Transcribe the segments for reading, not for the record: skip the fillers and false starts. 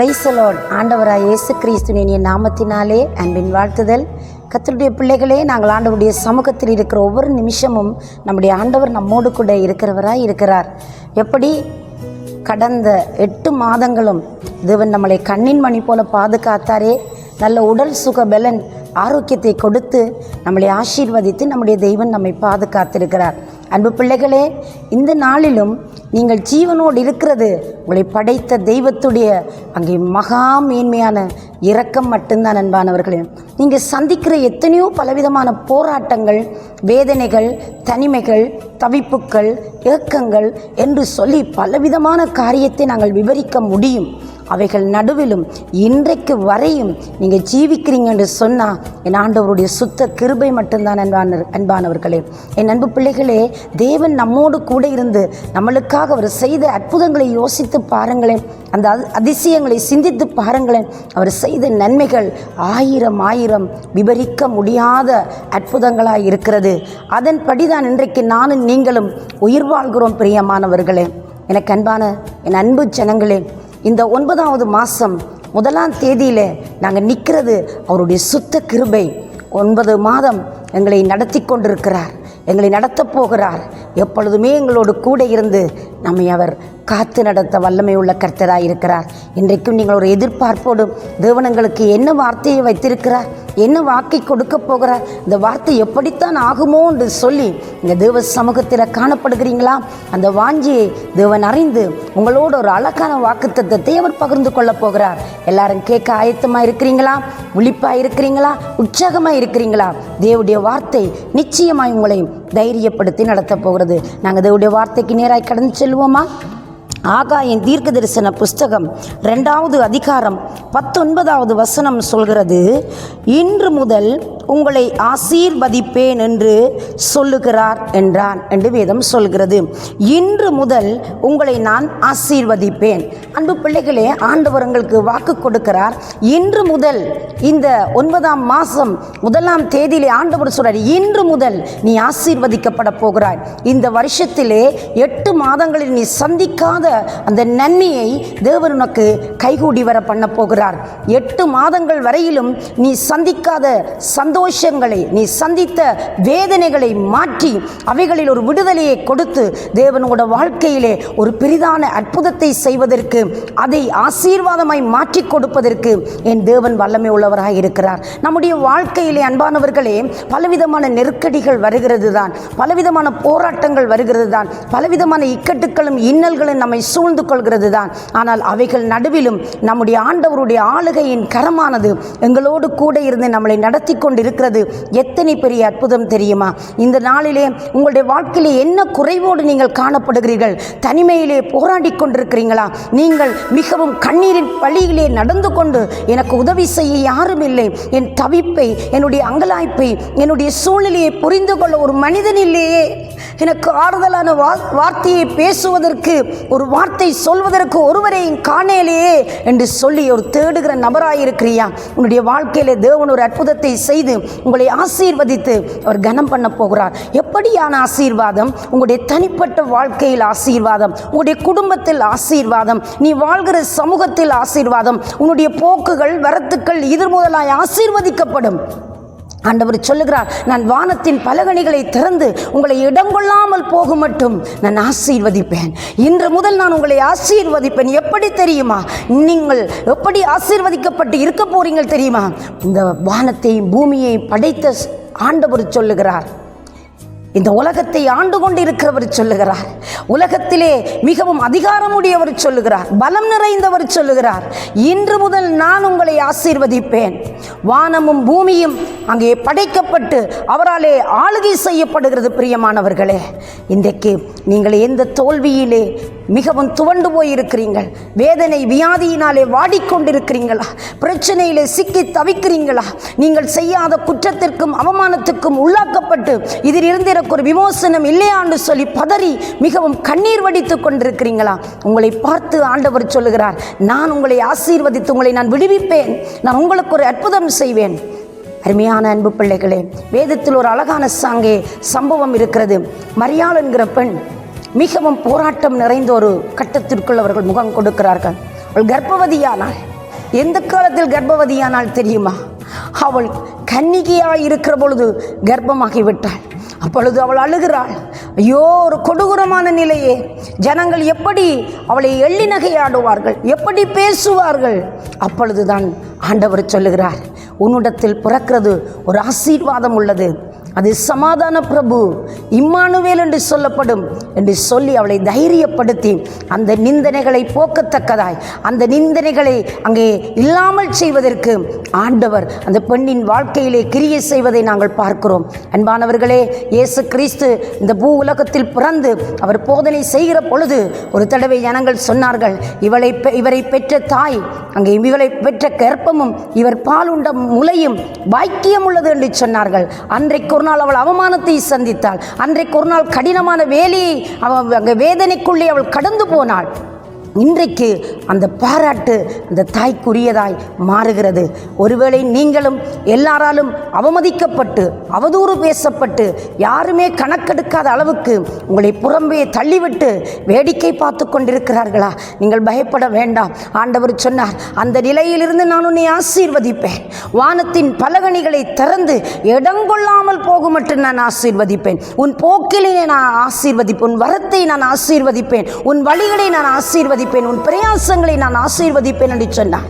Praise the Lord. ஆண்டவராய் இயேசு கிறிஸ்துவின் நாமத்தினாலே அன்பின் வாழ்த்துதல். கர்த்தருடைய பிள்ளைகளே, நாங்கள் ஆண்டவருடைய சமூகத்தில் இருக்கிற ஒவ்வொரு நிமிஷமும் நம்முடைய ஆண்டவர் நம்மோடு கூட இருக்கிறவராய் இருக்கிறார். எப்படி கடந்த 8 மாதங்களும் தேவன் நம்மளை கண்ணின் மணி போல பாதுகாத்தாரே, நல்ல உடல் சுக பலன் ஆரோக்கியத்தை கொடுத்து நம்மளை ஆசீர்வதித்து நம்முடைய தெய்வன் நம்மை பாதுகாத்திருக்கிறார். அன்பு பிள்ளைகளே, இந்த நாளிலும் நீங்கள் ஜீவனோடு இருக்கிறது உங்களை படைத்த தெய்வத்துடைய அங்கே மகா மேன்மையான இரக்கம் மட்டும்தான். அன்பானவர்களே, நீங்கள் சந்திக்கிற எத்தனையோ பலவிதமான போராட்டங்கள், வேதனைகள், தனிமைகள், தவிப்புக்கள், ஏக்கங்கள் என்று சொல்லி பலவிதமான காரியத்தை நாங்கள் விவரிக்க முடியும். அவைகள் நடுவிலும் இன்றைக்கு வரையும் நீங்கள் ஜீவிக்கிறீங்க என்று சொன்னால் என் ஆண்டவருடைய சுத்த கிருபை மட்டும்தான். அன்பானவர்களே, என் அன்பு பிள்ளைகளே, தேவன் நம்மோடு கூட இருந்து நம்மளுக்காக அவர் செய்த அற்புதங்களை யோசித்து பாருங்களேன். அந்த அதிசயங்களை சிந்தித்து பாருங்களேன். அவர் செய்த நன்மைகள் ஆயிரம் விவரிக்க முடியாத அற்புதங்களாக இருக்கிறது. அதன்படி தான் இன்றைக்கு நானும் நீங்களும் உயிர் வாழ்கிறோம். பிரியமானவர்களே, எனக்கு அன்பான என் அன்பு ஜனங்களே, இந்த 9வது மாதம் 1ஆம் தேதியில் நாங்கள் நிற்கிறது அவருடைய சுத்த கிருபை. 9 மாதம் எங்களை நடத்தி கொண்டிருக்கிறார், எங்களை நடத்தப் போகிறார். எப்பொழுதுமே எங்களோடு கூட இருந்து நம்மை அவர் காத்து நடத்த வல்லமை உள்ள கர்த்தராக இருக்கிறார். இன்றைக்கும் நீங்கள் ஒரு எதிர்பார்ப்போடு தேவன் எங்களுக்கு என்ன வார்த்தையை வைத்திருக்கிறார், என்ன வாக்கை கொடுக்க போகிறார், இந்த வார்த்தை எப்படித்தான் ஆகுமோ என்று சொல்லி இந்த தேவ சமூகத்தில் காணப்படுகிறீங்களா? அந்த வாஞ்சியை தேவன் அறிந்து உங்களோட ஒரு அழகான வாக்குத்தத்தத்தை அவர் பகிர்ந்து கொள்ள போகிறார். எல்லாரும் கேட்க ஆயத்தமாக இருக்கிறீங்களா? விழிப்பாக இருக்கிறீங்களா? உற்சாகமாக இருக்கிறீங்களா? தேவனுடைய வார்த்தை நிச்சயமாய் உங்களை தைரியப்படுத்தி நடத்தப் போகிறது. நாங்கள் தேவனுடைய வார்த்தைக்கு நேராக கடந்து செல்வோமா? ஆகாயின் தீர்க்க தரிசன புஸ்தகம் 2வது அதிகாரம் 19வது வசனம் சொல்கிறது, இன்று முதல் உங்களை ஆசீர்வதிப்பேன் என்று சொல்லுகிறார் என்றான் என்று வேதம் சொல்கிறது. இன்று முதல் உங்களை நான் ஆசீர்வதிப்பேன். அன்பு பிள்ளைகளே, ஆண்டவர் உங்களுக்கு வாக்கு கொடுக்கிறார். இன்று முதல் இந்த 9ஆம் மாதம் 1ஆம் தேதியிலே ஆண்டவர் சொல்றார், இன்று முதல் நீ ஆசீர்வதிக்கப்பட போகிறாய். இந்த வருஷத்திலே 8 மாதங்களில் நீ சந்திக்காத அந்த நன்மையை தேவன் உனக்கு கைகூடி வர பண்ண போகிறார். 8 மாதங்கள் வரையிலும் நீ சந்திக்காத சந்தோஷங்களை, நீ சந்தித்த வேதனைகளை மாற்றி அவைகளில் ஒரு விடுதலையை கொடுத்து தேவனோட வாழ்க்கையிலே ஒரு பெரிதான அற்புதத்தை செய்வதற்கு, அதை ஆசீர்வாதமாய் மாற்றி கொடுப்பதற்கு என் தேவன் வல்லமை உள்ளவராக இருக்கிறார். நம்முடைய வாழ்க்கையிலே அன்பானவர்களே, பலவிதமான நெருக்கடிகள் வருகிறது தான், பலவிதமான போராட்டங்கள் வருகிறது தான், பலவிதமான இக்கட்டுகளும் இன்னல்களும் நம்மை சூழ்ந்து கொள்கிறது தான். ஆனால் அவைகள் நடுவிலும் நம்முடைய ஆண்டவருடைய ஆளுகையின் கரமானது எங்களோடு கூட இருந்து நம்மளை நடத்தி கொண்டிருக்கிறது. எத்தனை பெரிய அற்புதம் தெரியுமா? இந்த நாளிலே உங்களுடைய வாழ்க்கையிலே என்ன குறைவோடு நீங்கள் காணப்படுகிறீர்கள்? தனிமையிலே போராடி கொண்டிருக்கிறீங்களா? நீங்கள் மிகவும் கண்ணீரின் வழியிலே நடந்து கொண்டு எனக்கு உதவி செய்ய யாரும் இல்லை, என் தவிப்பை, என்னுடைய அங்கலாய்ப்பை, என்னுடைய சூழ்நிலையை புரிந்து கொள்ள ஒரு மனிதன் இல்லையே, எனக்கு ஆறுதலான வார்த்தையை பேசுவதற்கு, ஒரு வார்த்தை சொல்வதற்கு ஒருவரையும் காணலையே என்று சொல்லி ஒரு தேடுகிற நபராயிருக்கிறியா? உன்னுடைய வாழ்க்கையிலே தேவன் ஒரு அற்புதத்தை செய்து உங்களை ஆசீர்வதித்து அவர் கனம் பண்ண போகிறார். எப்படியான ஆசீர்வாதம்? உங்களுடைய தனிப்பட்ட வாழ்க்கையில் ஆசீர்வாதம், உங்களுடைய குடும்பத்தில் ஆசீர்வாதம், நீ வாழ்கிற சமூகத்தில் ஆசீர்வாதம், உன்னுடைய போக்குகள் வரத்துக்கள் இது முதலாய் ஆசீர்வதிக்கப்படும். ஆண்டவர் சொல்லுகிறார், நான் வானத்தின் பலகணிகளை திறந்து உங்களை இடம் கொள்ளாமல் போக மட்டும் நான் ஆசீர்வதிப்பேன். இன்று முதல் நான் உங்களை ஆசீர்வதிப்பேன். எப்படி தெரியுமா? நீங்கள் எப்படி ஆசீர்வதிக்கப்பட்டு இருக்க போறீங்க தெரியுமா? இந்த வானத்தையும் பூமியை படைத்த ஆண்டவர் சொல்லுகிறார், இந்த உலகத்தை ஆண்டு கொண்டு இருக்கிறவர் சொல்லுகிறார், உலகத்திலே மிகவும் அதிகாரமுடையவர் சொல்லுகிறார், பலம் நிறைந்தவர் சொல்லுகிறார், இன்று முதல் நான் உங்களை ஆசீர்வதிப்பேன். வானமும் பூமியும் அங்கே படைக்கப்பட்டு அவராலே ஆளுகை செய்யப்படுகிறது. பிரியமானவர்களே, இன்றைக்கு நீங்கள் எந்த தோல்வியிலே மிகவும் துவண்டு போயிருக்கிறீர்கள், வேதனை வியாதியினாலே வாடிக்கொண்டிருக்கிறீங்களா, பிரச்சனையிலே சிக்கி தவிக்கிறீங்களா, நீங்கள் செய்யாத குற்றத்திற்கும் அவமானத்துக்கும் உள்ளாக்கப்பட்டு இதில் இருந்து எனக்கு ஒரு விமோசனம் இல்லையான்னு சொல்லி பதறி மிகவும் கண்ணீர் வடித்துக் கொண்டிருக்கிறீங்களா? உங்களை பார்த்து ஆண்டவர் சொல்லுகிறார், நான் உங்களை ஆசீர்வதித்து உங்களை நான் விடுவிப்பேன், நான் உங்களுக்கு ஒரு அற்புதம் செய்வேன். அருமையான அன்பு பிள்ளைகளே, வேதத்தில் ஒரு அழகான சம்பவம் இருக்கிறது. மரியாள் என்கிற பெண் மிகவும் போராட்டம் நிறைந்த ஒரு கட்டத்திற்குள் அவர்கள் முகம் கொடுக்கிறார்கள். அவள் கர்ப்பவதியானாள். எந்த காலத்தில் கர்ப்பவதியானால் தெரியுமா? அவள் கன்னிகையாய் இருக்கிற பொழுது கர்ப்பமாகிவிட்டாள். அப்பொழுது அவள் அழுகிறாள். ஐயோ, ஒரு கொடூரமான நிலையே! ஜனங்கள் எப்படி அவளை எள்ளி நகையாடுவார்கள், எப்படி பேசுவார்கள்? அப்பொழுதுதான் ஆண்டவர் சொல்லுகிறார், உன்னிடத்தில் பிறக்கிறது ஒரு ஆசீர்வாதம் உள்ளது, அது சமாதான பிரபு இம்மானுவேல் என்று சொல்லப்படும் என்று சொல்லி அவளை தைரியப்படுத்தி அந்த நிந்தனைகளை போக்கத்தக்கதாய், அந்த நிந்தனைகளை அங்கே இல்லாமல் செய்வதற்கு ஆண்டவர் அந்த பெண்ணின் வாழ்க்கையிலே கிரியை செய்வதை நாங்கள் பார்க்கிறோம். அன்பானவர்களே, இயேசு கிறிஸ்து இந்த பூ உலகத்தில் பிறந்து அவர் போதனை செய்கிற பொழுது ஒரு தடவை ஜனங்கள் சொன்னார்கள், இவரை பெற்ற தாய், அங்கே இவளை பெற்ற கர்ப்பமும் இவர் பாலுண்ட முலையும் பாக்கியம் உள்ளது என்று சொன்னார்கள். அன்றைக்கு ஒரு நாள் அவள் அவமானத்தை சந்தித்தாள். அன்றைக்கு ஒரு நாள் கடினமான வேலையை அங்கே வேதனைக்குள்ளே அவள் கடந்து போனாள். இன்றைக்கு அந்த பாராட்டு அந்த தாய்க்குரியதாய் மாறுகிறது. ஒருவேளை நீங்களும் எல்லாராலும் அவமதிக்கப்பட்டு அவதூறு பேசப்பட்டு யாருமே கணக்கெடுக்காத அளவுக்கு உங்களை புறம்பே தள்ளிவிட்டு வேடிக்கை பார்த்து கொண்டிருக்கிறார்களா? நீங்கள் பயப்பட வேண்டாம். ஆண்டவர் சொன்னார், அந்த நிலையிலிருந்து நான் உன்னை ஆசீர்வதிப்பேன். வானத்தின் பலகணிகளை திறந்து இடங்கொள்ளாமல் போக மட்டும் நான் ஆசீர்வதிப்பேன். உன் போக்கிலே நான் ஆசீர்வதிப்பேன். உன் வரத்தை நான் ஆசீர்வதிப்பேன். உன் வழிகளை நான் ஆசீர்வதிப்பேன். உன் பிரயாசங்களை நான் ஆசீர்வதிப்பேன் என்று சொன்னார்.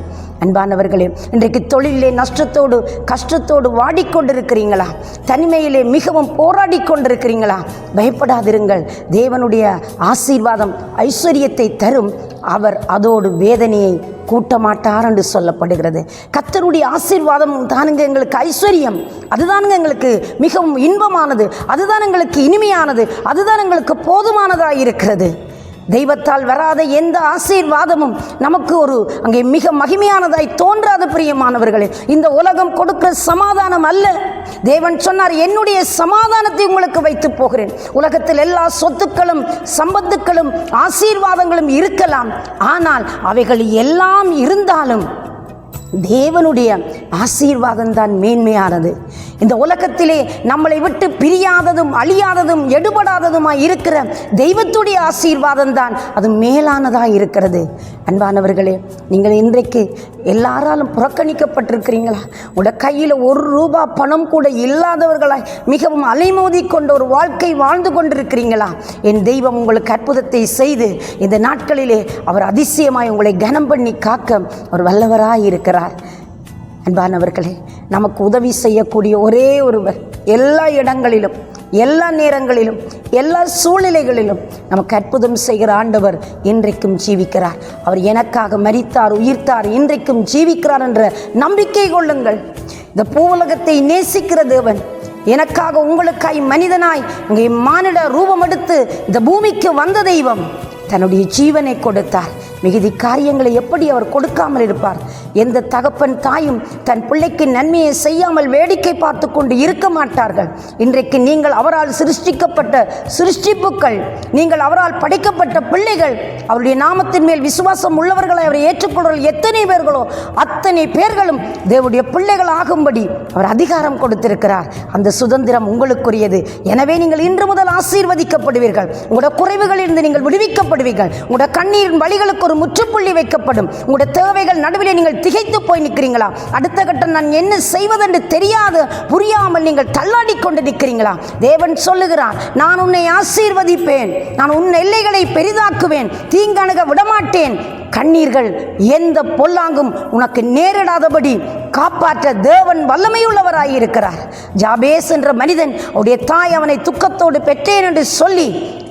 அன்பானவர்களே, இன்றைக்கு தொழிலே நஷ்டத்தோடு கஷ்டத்தோடு வாடிக்கொண்டிருக்கிறீங்களா? தனிமையிலே மிகவும் போராடி கொண்டிருக்கிறீங்களா? பயப்படாதிருங்கள். தேவனுடைய ஆசீர்வாதம் ஐஸ்வர்யத்தை தரும். அவர் அதோடு வேதனையை கூட்ட மாட்டார் என்று சொல்லப்படுகிறது. கர்த்தருடைய ஆசீர்வாதம் தானுங்க எங்களுக்கு ஐஸ்வர்யம். அதுதானுங்க எங்களுக்கு மிகவும் இன்பமானது. அதுதான் எங்களுக்கு இனிமையானது. அதுதான் எங்களுக்கு போதுமானதாக இருக்கிறது. தெய்வத்தால் வராத எந்த ஆசீர்வாதமும் நமக்கு அங்கே மிக மகிமையானதாய் தோன்றாத பிரியமானவர்களே. இந்த உலகம் கொடுக்கிற சமாதானம் அல்ல. தேவன் சொன்னார், என்னுடைய சமாதானத்தை உங்களுக்கு வைத்து போகிறேன். உலகத்தில் எல்லா சொத்துக்களும் சம்பத்துக்களும் ஆசீர்வாதங்களும் இருக்கலாம். ஆனால் அவைகள் எல்லாம் இருந்தாலும் தேவனுடைய ஆசீர்வாதம் தான் மேன்மையானது. இந்த உலகத்திலே நம்மளை விட்டு பிரியாததும் அழியாததும் எடுபடாததுமாய் இருக்கிற தெய்வத்துடைய ஆசீர்வாதம் தான் அது மேலானதாக இருக்கிறது. அன்பானவர்களே, நீங்கள் இன்றைக்கு எல்லாராலும் புறக்கணிக்கப்பட்டிருக்கிறீங்களா? உங்களோட கையில் ₹1 பணம் கூட இல்லாதவர்களாய் மிகவும் அலைமோதி கொண்ட ஒரு வாழ்க்கை வாழ்ந்து கொண்டிருக்கிறீங்களா? என் தெய்வம் உங்களுக்கு அற்புதத்தை செய்து இந்த நாட்களிலே அவர் அதிசயமாய் உங்களை கனம் பண்ணி காக்க அவர் வல்லவராய் இருக்கிறார். அன்பானவர்களே, நமக்கு உதவி செய்யக்கூடிய ஒரே ஒருவர் எல்லா இடங்களிலும் எல்லா நேரங்களிலும் எல்லா சூழ்நிலைகளிலும் நமக்கு அற்புதம் செய்கிற ஆண்டவர் இன்றைக்கும் ஜீவிக்கிறார். அவர் எனக்காக மரித்தார், உயிர்த்தார், இன்றைக்கும் ஜீவிக்கிறார் என்ற நம்பிக்கை கொள்ளுங்கள். இந்த பூவுலகத்தை நேசிக்கிற தேவன் எனக்காக உங்களுக்காய் மனிதனாய் அங்கே மானிட ரூபம் எடுத்து இந்த பூமிக்கு வந்த தெய்வம் தன்னுடைய ஜீவனை கொடுத்தார். மிகுதி காரியங்களை எப்படி அவர் கொடுக்காமல் இருப்பார்? எந்த தகப்பன் தாயும் தன் பிள்ளைக்கு நன்மையை செய்யாமல் வேடிக்கை பார்த்து கொண்டு இருக்க மாட்டார்கள். இன்றைக்கு நீங்கள் அவரால் சிருஷ்டிக்கப்பட்ட சிருஷ்டிப்புக்கள், நீங்கள் அவரால் படைக்கப்பட்ட பிள்ளைகள், அவருடைய நாமத்தின் மேல் விசுவாசம் உள்ளவர்களை அவரை ஏற்றுக்கொள்வர்கள் எத்தனை பேர்களோ அத்தனை பேர்களும் தேவனுடைய பிள்ளைகள் ஆகும்படி அவர் அதிகாரம் கொடுத்திருக்கிறார். அந்த சுதந்திரம் உங்களுக்குரியது. எனவே நீங்கள் இன்று முதல் ஆசீர்வதிக்கப்படுவீர்கள். உங்களோட குறைவுகளிலிருந்து நீங்கள் விடுவிக்கப்படுவீர்கள். உங்களோட கண்ணீரின் வழிகளுக்கு ஒரு முற்றுப்புள்ளி வைக்கப்படும். உங்களுடைய தேவைகள் நடுவில் நீங்கள் திகைத்து போய் நிற்கிறீங்களா? அடுத்த கட்டம் நான் என்ன செய்வதென்று தெரியாது புரியாமல் நீங்கள் தள்ளாடி கொண்டு நிற்கிறீங்களா? தேவன் சொல்லுகிறார், நான் உன்னை ஆசீர்வதிப்பேன், நான் உன் எல்லைகளை பெரிதாக்குவேன், தீங்கணுக விடமாட்டேன், கண்ணீர்கள் எந்த பொல்லாங்கும் உனக்கு நேரிடாதபடி காப்பாற்ற தேவன் வல்லமையுள்ளவராயிருக்கிறார். ஜாபேஸ் என்ற மனிதன் அவருடைய தாய் அவனை துக்கத்தோடு பெற்றேன் என்று சொல்லி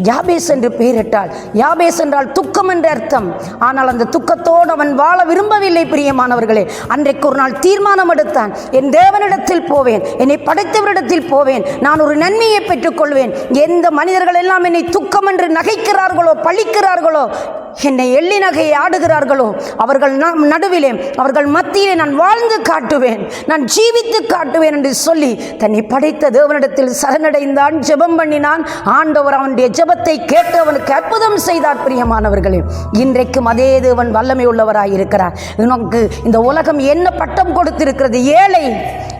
ஜாபேஸ் என்று பெயரிட்டாள். யாபேஸ் என்றால் துக்கம் என்ற அர்த்தம். ஆனால் அந்த துக்கத்தோடு அவன் வாழ விரும்பவில்லை. பிரியமானவர்களே, அன்றைக்கு ஒரு நாள் தீர்மானம் எடுத்தான், என் தேவனிடத்தில் போவேன், என்னை படைத்தவரிடத்தில் போவேன், நான் ஒரு நன்மையை பெற்றுக்கொள்வேன். எந்த மனிதர்கள் எல்லாம் என்னை துக்கம் என்று நகைக்கிறார்களோ பழிக்கிறார்களோ, என்னை எள்ளி நகையை ஆடுகிறார்களோ, அவர்கள் நடுவிலே அவர்கள் மத்தியிலே நான் வாழ்ந்து காட்டுவேன், நான் ஜீவித்து காட்டுவேன் என்று சொல்லி தன்னை படைத்த தேவனிடத்தில் சரணடைந்தான், ஜெபம் பண்ணினான். ஆண்டவர் அவனுடைய ஜெபத்தை கேட்டு அவனுக்கு அற்புதம் செய்தார். பிரியமானவர்களே, இன்றைக்கும் அதே தேவன் வல்லமை உள்ளவராயிருக்கிறார். உனக்கு இந்த உலகம் என்ன பட்டம் கொடுத்திருக்கிறது? ஏழை,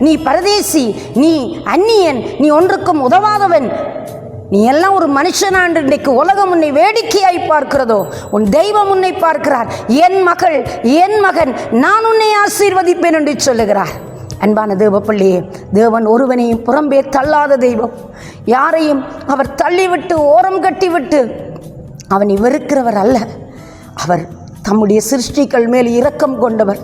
நீ பரதேசி, நீ அந்நியன், நீ ஒன்றுக்கும் உதவாதவன், நீ எல்லாம் ஒரு மனுஷனாண்டு இன்றைக்கு உலகம் உன்னை வேடிக்கையாய் பார்க்கிறதோ, உன் தெய்வம் உன்னை பார்க்கிறார். என் மகள், என் மகன், நான் உன்னை ஆசீர்வதிப்பேன் என்று சொல்லுகிறார். அன்பான தேவ பிள்ளையே, தேவன் ஒருவனையும் புறம்பே தள்ளாத தெய்வம். யாரையும் அவர் தள்ளிவிட்டு ஓரம் கட்டிவிட்டு அவனை வெறுக்கிறவர் அல்ல. அவர் தம்முடைய சிருஷ்டிகள் மேல் இரக்கம் கொண்டவர்.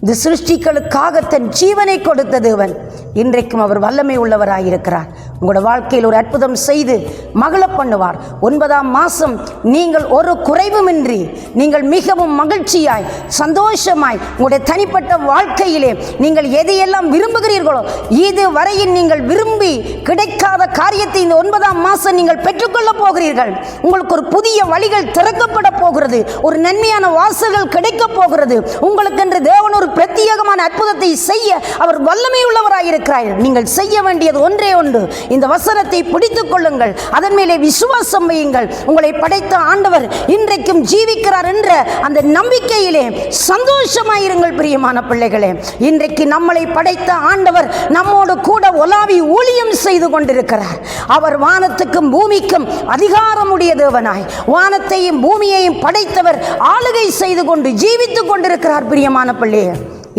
இந்த சிருஷ்டிகளுக்காக தன் ஜீவனை கொடுத்த தேவன் இன்றைக்கும் அவர் வல்லமை உள்ளவராயிருக்கிறார். உங்களோட வாழ்க்கையில் ஒரு அற்புதம் செய்து மகள பண்ணுவார். 9ஆம் மாதம் நீங்கள் ஒரு குறைவுமின்றி நீங்கள் மிகவும் மகிழ்ச்சியாய் சந்தோஷமாய் உங்களுடைய தனிப்பட்ட வாழ்க்கையிலே நீங்கள் எதையெல்லாம் விரும்புகிறீர்களோ, இது வரையில் நீங்கள் விரும்பி கிடைக்காத காரியத்தை இந்த 9ஆம் மாதம் நீங்கள் பெற்றுக்கொள்ள போகிறீர்கள். உங்களுக்கு ஒரு புதிய வழிகள் திறக்கப்பட போகிறது. ஒரு நன்மையான வாசல்கள் கிடைக்கப் போகிறது. உங்களுக்கென்று தேவன் ஒரு பிரத்யேகமான அற்புதத்தை செய்ய அவர் வல்லமை உள்ளவராயிருக்கிறார். நீங்கள் செய்ய வேண்டியது ஒன்றே ஒன்று, இந்த வசனத்தை பிடித்துக் கொள்ளுங்கள், அதன் மேலே விசுவாசம் வையுங்கள். உங்களை படைத்த ஆண்டவர் இன்றைக்கும் ஜீவிக்கிறார் என்ற அந்த நம்பிக்கையிலே சந்தோஷமாயிருங்கள். பிரியமான பிள்ளைகளே, இன்றைக்கு நம்மளை படைத்த ஆண்டவர் நம்மோடு கூட உலாவி ஊழியம் செய்து கொண்டிருக்கிறார். அவர் வானத்துக்கும் பூமிக்கும் அதிகாரமுடைய தேவனாய் வானத்தையும் பூமியையும் படைத்தவர் ஆளுகை செய்து கொண்டு ஜீவித்துக் கொண்டிருக்கிறார். பிரியமான பிள்ளையே,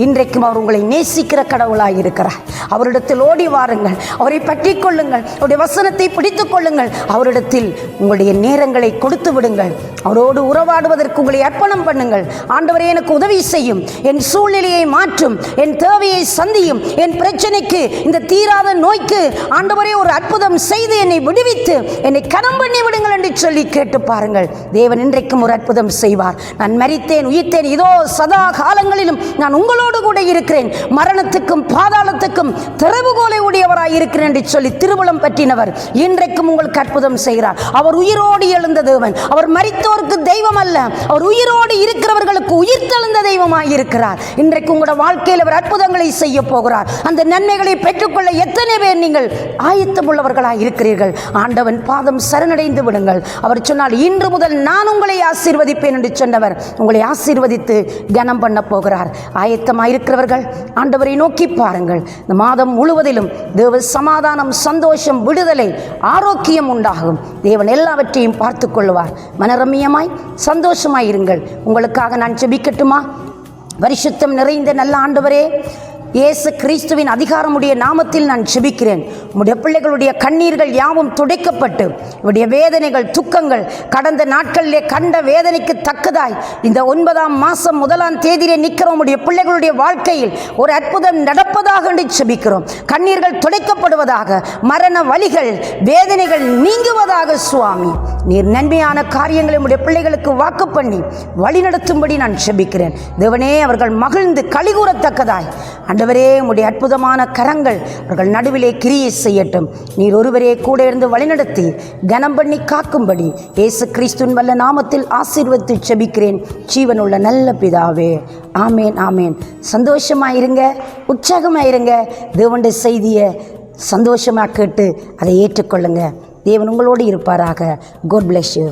இன்றைக்கும் அவர் உங்களை நேசிக்கிற கடவுளாய் இருக்கிறார். அவரிடத்தில் ஓடி வாருங்கள், அவரை பற்றி கொள்ளுங்கள், அவருடைய வசனத்தை பிடித்துக் கொள்ளுங்கள், அவரிடத்தில் உங்களுடைய நேரங்களை கொடுத்து விடுங்கள். அவரோடு உறவாடுவதற்கு உங்களை அர்ப்பணம் பண்ணுங்கள். ஆண்டவரே, எனக்கு உதவி செய்யும், என் சூழ்நிலையை மாற்றும், என் தேவையை சந்தியும், என் பிரச்சனைக்கு, இந்த தீராத நோய்க்கு ஆண்டவரே ஒரு அற்புதம் செய்து என்னை விடுவித்து என்னை கனம் பண்ணி விடுங்கள் என்று சொல்லி கேட்டு பாருங்கள். தேவன் இன்றைக்கும் ஒரு அற்புதம் செய்வார். நான் மரித்தேன், உயிர்த்தேன், இதோ சதா காலங்களிலும் நான் உங்களோடு கூட இருக்கிறேன், மரணத்துக்கும் பாதாளத்துக்கும் திறவுகோலை உடையவராய் இருக்கிறேன் என்று சொல்லி திருவுளம் பற்றினவர் இன்றைக்கும் உங்களுக்கு அற்புதம் செய்கிறார். அவர் உயிரோடு எழுந்த தேவன். அவர் மரித்தோருக்கு தெய்வம் அல்ல, அவர் உயிரோடு இருக்கிறவர்களுக்கு உயிர்த்தெழுந்த தெய்வமாய் இருக்கிறார். இன்றைக்கு உங்களோட வாழ்க்கையில் அவர் அற்புதங்களை செய்ய போகிறார். அந்த நன்மைகளை பெற்றுக்கொள்ள எத்தனை பேர் நீங்கள் ஆயத்தம் உள்ளவர்களாய் இருக்கிறீர்கள்? ஆண்டவன் பாதம் சரணடைந்து விடுங்கள். அவர் சொன்னால், இன்று முதல் நான் உங்களை ஆசீர்வதிப்பேன் என்று சொன்னவர் உங்களை ஆசீர்வதித்து கனம் பண்ண போகிறார். ஆயத்தம் இருக்கிறவர்கள் ஆண்டவரை நோக்கி பாருங்கள். இந்த மாதம் முழுவதிலும் தேவ சமாதானம், சந்தோஷம், விடுதலை, ஆரோக்கியம் உண்டாகும். தேவன் எல்லாவற்றையும் பார்த்து கொள்வார். மனரம்யமாய் சந்தோஷமாய் இருங்கள். உங்களுக்காக நான் ஜெபிக்கட்டுமா? பரிசுத்தம் நிறைந்த நல்ல ஆண்டவரே, இயேசு கிறிஸ்துவின் அதிகாரமுடைய நாமத்தில் நான் ஜெபிக்கிறேன். உம்முடைய பிள்ளைகளுடைய கண்ணீர்கள் யாவும் துடைக்கப்பட்டு உடைய வேதனைகள், துக்கங்கள், கடந்த நாட்களிலே கண்ட வேதனைக்கு தக்கதாய் இந்த 9ஆம் மாதம் 1ஆம் தேதியிலே நிற்கிற உம்முடைய பிள்ளைகளுடைய வாழ்க்கையில் ஒரு அற்புதம் நடப்பதாக என்று ஜெபிக்கிறோம். கண்ணீர்கள் துடைக்கப்படுவதாக, மரண வலிகள், வேதனைகள் நீங்குவதாக. சுவாமி, நீர் நன்மையான காரியங்களை உம்முடைய பிள்ளைகளுக்கு வாக்கு பண்ணி வழிநடத்தும்படி நான் ஜெபிக்கிறேன். தேவனே, அவர்கள் மகிழ்ந்து களிகூறத்தக்கதாய் ஆண்டவரே, உம்முடைய அற்புதமான கரங்கள் அவர்கள் நடுவிலே கிரியை செய்யட்டும். நீர் ஒருவரே கூட இருந்து வழிநடத்தி கனம் பண்ணி காக்கும்படி இயேசு கிறிஸ்துவின் வல்ல நாமத்தில் ஆசீர்வதித்து ஜெபிக்கிறேன் ஜீவனுள்ள நல்ல பிதாவே. ஆமேன், ஆமேன். சந்தோஷமாயிருங்க, உற்சாகமாயிருங்க. தேவனுடைய செய்தியை சந்தோஷமாக கேட்டு அதை ஏற்றுக்கொள்ளுங்க. தேவன் உங்களோடு இருப்பாராக. God bless you.